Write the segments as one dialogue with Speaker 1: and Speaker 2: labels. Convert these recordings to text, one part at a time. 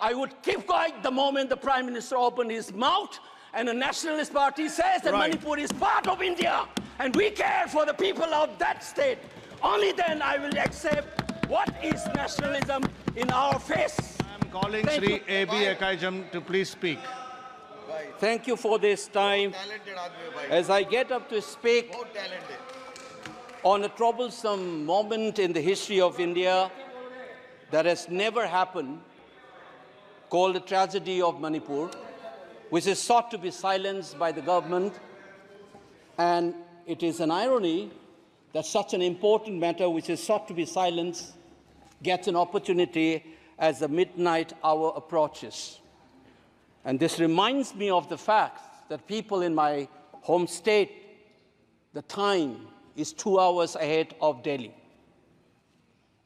Speaker 1: I would keep quiet the moment the Prime Minister opened his mouth and the Nationalist Party says that Manipur is part of India and we care for the people of that state. Only then I will accept what is nationalism in our face.
Speaker 2: I'm calling Sri A.B. Akoijam to please speak.
Speaker 1: Thank you for this time. As I get up to speak on a troublesome moment in the history of India that has never happened, called the tragedy of Manipur, which is sought to be silenced by the government. And it is an irony that such an important matter which is sought to be silenced gets an opportunity as the midnight hour approaches. And this reminds me of the fact that people in my home state, the time is 2 hours ahead of Delhi.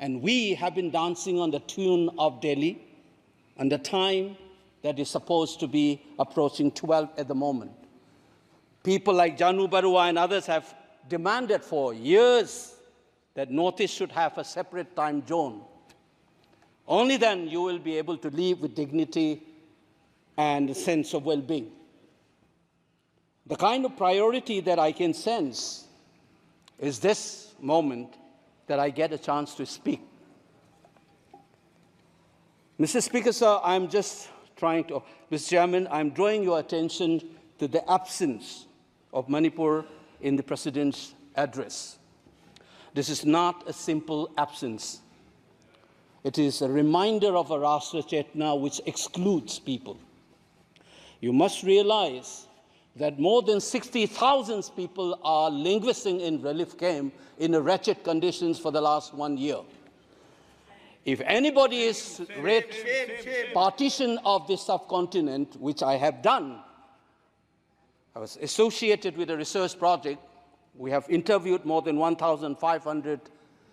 Speaker 1: And we have been dancing on the tune of Delhi and the time that is supposed to be approaching 12 at the moment. People like Janu Barua and others have demanded for years that Northeast should have a separate time zone. Only then you will be able to live with dignity and a sense of well-being. The kind of priority that I can sense is this moment that I get a chance to speak. Mr. Speaker, sir, I'm just trying to, Mr. Chairman, I'm drawing your attention to the absence of Manipur in the President's address. This is not a simple absence. It is a reminder of a Rashtra Chetna which excludes people. You must realize that more than 60,000 people are languishing in relief camp in wretched conditions for the last 1 year. If anybody is read partition of this subcontinent, which I have done, I was associated with a research project. We have interviewed more than 1,500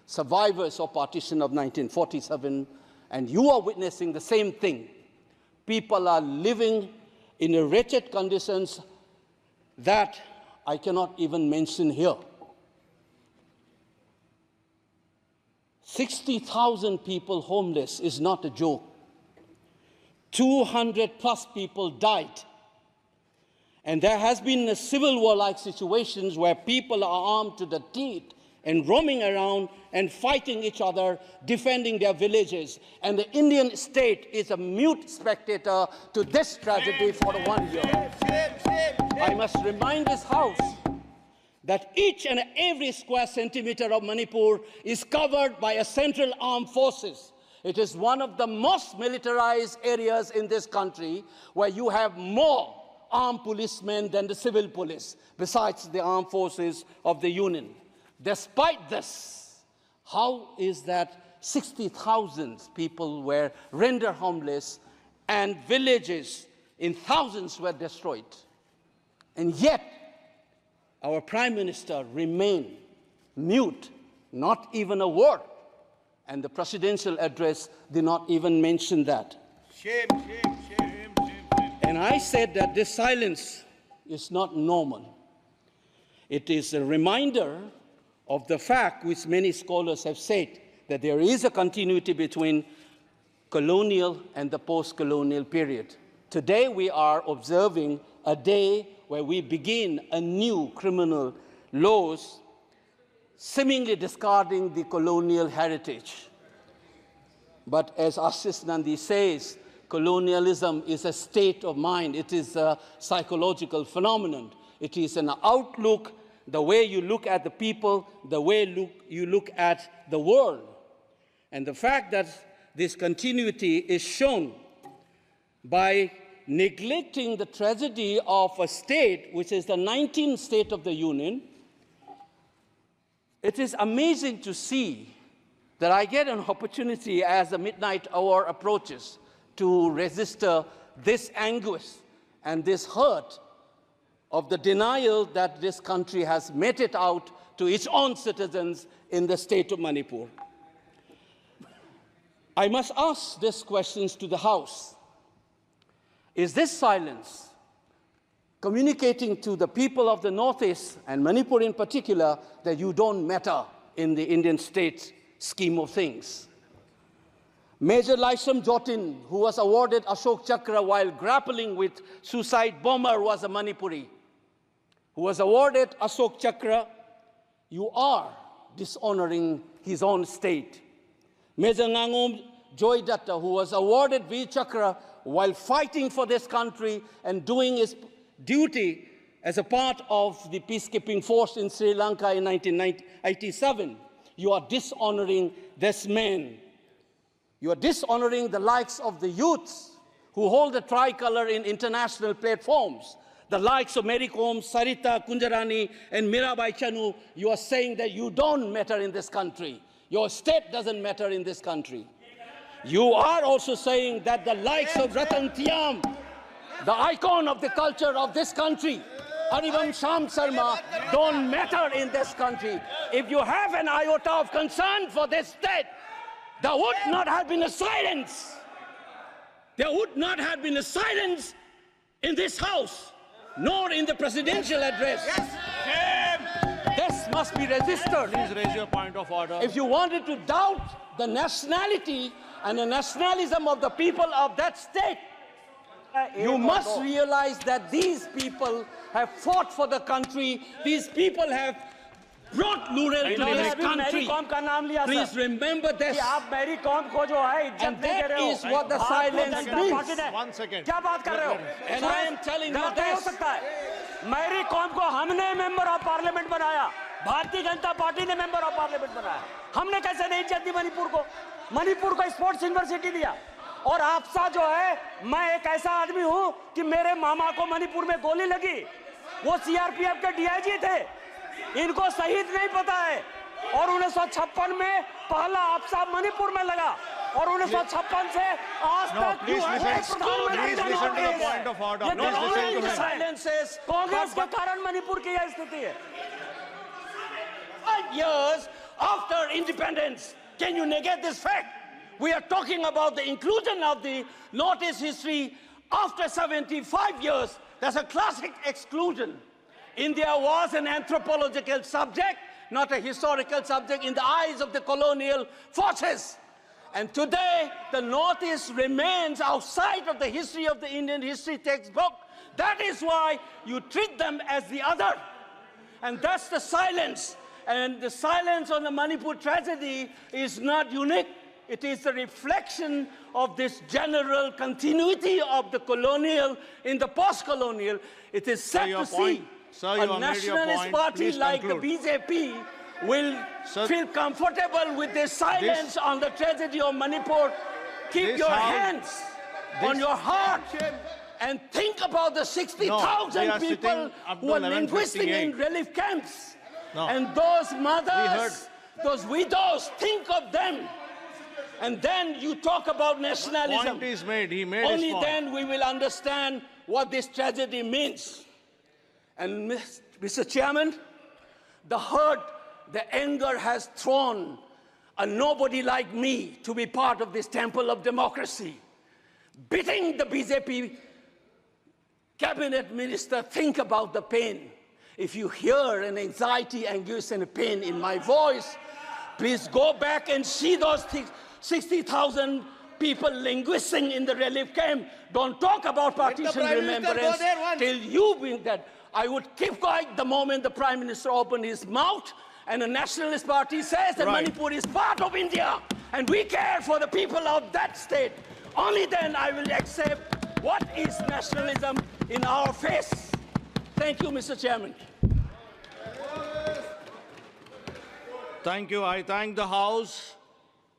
Speaker 1: survivors of partition of 1947, and you are witnessing the same thing. People are living in wretched conditions that I cannot even mention here. 60,000 people homeless is not a joke. 200 plus people died. And there has been a civil war-like situations where people are armed to the teeth and roaming around and fighting each other, defending their villages. And the Indian state is a mute spectator to this tragedy for 1 year. I must remind this House that each and every square centimeter of Manipur is covered by a central armed forces. It is one of the most militarized areas in this country where you have more armed policemen than the civil police, besides the armed forces of the Union. Despite this, how is that 60,000 people were rendered homeless and villages in thousands were destroyed? And yet, our Prime Minister remained mute, not even a word. And the presidential address did not even mention that.
Speaker 3: Shame, shame, shame, shame.
Speaker 1: And I said that this silence is not normal. It is a reminder of the fact which many scholars have said, that there is a continuity between colonial and the post-colonial period. Today we are observing a day where we begin a new criminal laws, seemingly discarding the colonial heritage. But as Ashish Nandi says, colonialism is a state of mind. It is a psychological phenomenon. It is an outlook, the way you look at the people, the way you look at the world. And the fact that this continuity is shown by neglecting the tragedy of a state, which is the 19th state of the Union. It is amazing to see that I get an opportunity as the midnight hour approaches to register this anguish and this hurt of the denial that this country has meted out to its own citizens in the state of Manipur. I must ask these questions to the House. Is this silence communicating to the people of the Northeast, and Manipur in particular, that you don't matter in the Indian state scheme of things? Major Laisam Jotin, who was awarded Ashok Chakra while grappling with suicide bomber, was a Manipuri, who was awarded Ashok Chakra. You are dishonoring his own state. Major Angomcha Bimol, who was awarded Veer Chakra while fighting for this country and doing his duty as a part of the peacekeeping force in Sri Lanka in 1987. You are dishonoring this man. You are dishonoring the likes of the youths who hold the tricolor in international platforms. The likes of Mary Kom, Sarita Kunjarani, and Mirabai Chanu. You are saying that you don't matter in this country. Your state doesn't matter in this country. You are also saying that the likes of Ratan Tiam, the icon of the culture of this country, Harivam Sham Sarma, don't matter in this country. If you have an iota of concern for this state, there would not have been a silence. There would not have been a silence in this house, nor in the presidential address. This must be registered.
Speaker 2: Please raise your point of order.
Speaker 1: If you wanted to doubt the nationality and the nationalism of the people of that state, you must realize that these people have fought for the country. These people have brought Lural to this country. Please remember this. And that is what the silence means.
Speaker 2: 1 second.
Speaker 1: And I am telling you this.
Speaker 4: Mary Kom को हमने member of parliament बनाया, Bharatiya Janata party ने member of parliament बनाया। हमने कैसे नहीं इज्जत दी मणिपुर को स्पोर्ट्स यूनिवर्सिटी दिया। और आपसा जो है, मैं एक ऐसा आदमी हूं कि मेरे मामा को मणिपुर में गोली लगी, वो सीआरपीएफ के डीआईजी थे, इनको शहीद नहीं पता है। और 1956 में पहला आपसा मणिपुर में लगा, और 1956 से आज तक कांग्रेस के कारण मणिपुर की यह स्थिति है।
Speaker 1: 5 years after independence, can you negate this fact? We are talking about the inclusion of the Northeast history after 75 years. That's a classic exclusion. India was an anthropological subject, not a historical subject in the eyes of the colonial forces. And today, the Northeast remains outside of the history of the Indian history textbook. That is why you treat them as the other. And that's the silence. And the silence on the Manipur tragedy is not unique. It is a reflection of this general continuity of the colonial in the post-colonial. It is sad to see a nationalist party like the BJP will feel comfortable with this silence on the tragedy of Manipur. Keep your hands on your heart and think about the 60,000 people who are linguistic in relief camps. And those mothers, those widows, think of them. And then you talk about nationalism.
Speaker 2: Point is made. He made
Speaker 1: Only
Speaker 2: his point.
Speaker 1: then we will understand what this tragedy means. And Mr. Chairman, the hurt, the anger has thrown a nobody like me to be part of this temple of democracy. Beating the BJP cabinet minister, think about the pain. If you hear an anxiety, anguish, and a pain in my voice, please go back and see those 60,000 people linguisting in the relief camp. Don't talk about partition remembrance till you bring that. I would keep quiet the moment the Prime Minister opened his mouth and the Nationalist Party says that Manipur is part of India and we care for the people of that state. Only then I will accept what is nationalism in our face. Thank you, Mr. Chairman.
Speaker 2: Thank you. I thank the House.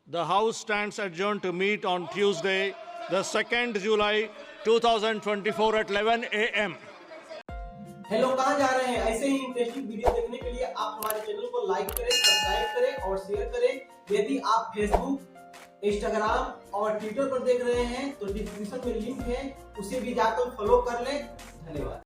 Speaker 2: The House stands adjourned to meet on Tuesday, the 2nd July 2024 at 11 a.m.
Speaker 5: Hello, कहाँ जा रहे हैं? ऐसे ही interesting video देखने के लिए आप हमारे चैनल को लाइक करें, सब्सक्राइब करें और शेयर करें। यदि आप फेसबुक, इंस्टाग्राम और ट्विटर पर देख रहे हैं तो डिस्क्रिप्शन में लिंक है, उसे भी जाकर फॉलो कर लें। धन्यवाद।